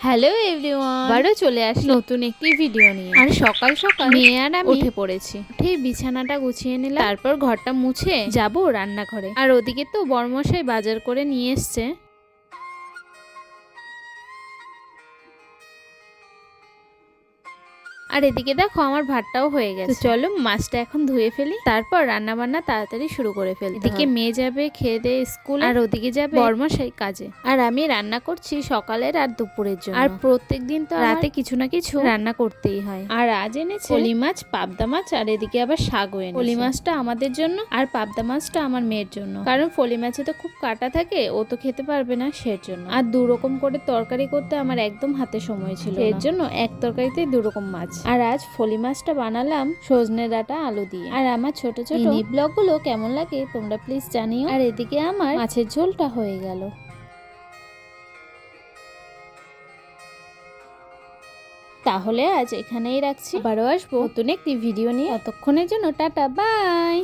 Hello everyone, আবারও চলে আসি নতুন একটি ভিডিও নিয়ে। আর সকাল সকাল মেয়ে আর আমি উঠে পড়েছি। উঠে বিছানাটা গুছিয়ে নিলাম, তারপর ঘরটা মুছে যাব রান্নাঘরে। আর ওদিকে তো বড়মশাই বাজার করে নিয়ে এসছে। আর এদিকে দেখো আমার ভাতটাও হয়ে গেছে। চলো মাছটা এখন ধুয়ে ফেলি, তারপর রান্না বান্না তাড়াতাড়ি শুরু করে ফেলি। এদিকে মেয়ে যাবে খেয়ে দিয়ে স্কুল, আর ওদিকে যাবে বর্মশাই কাজে। আর আমি রান্না করছি সকালের আর দুপুরের জন্য। আর প্রত্যেকদিন তো রাতে কিছু না কিছু রান্না করতেই হয়। আর আজ এনেছে পলি মাছ, পাবদা মাছ, আর এদিকে আবার শাকও এনেছে। পলি মাছটা আমাদের জন্য আর পাবদা মাছটা আমার মেয়ের জন্য, কারণ পলি মাছে তো খুব কাটা থাকে, ও তো খেতে পারবে না, সের জন্য। আর দুরকম করে তরকারি করতে আমার একদম হাতে সময় ছিল, এর জন্য এক তরকারিতে দুরকম মাছ। আর আজ ফলি মাছটা বানালাম সজনে ডাঁটা আলু দিয়ে। আর আমার ছোট ছোট মিনি ব্লগগুলো কেমন লাগে তোমরা প্লিজ জানিও। আর এদিকে আমার মাছের ঝোলটা হয়ে গেল। তাহলে আজ এখানেই রাখছি, আবারও আসবো নতুন একটি ভিডিও নিয়ে। ততক্ষণের জন্য টাটা, বাই।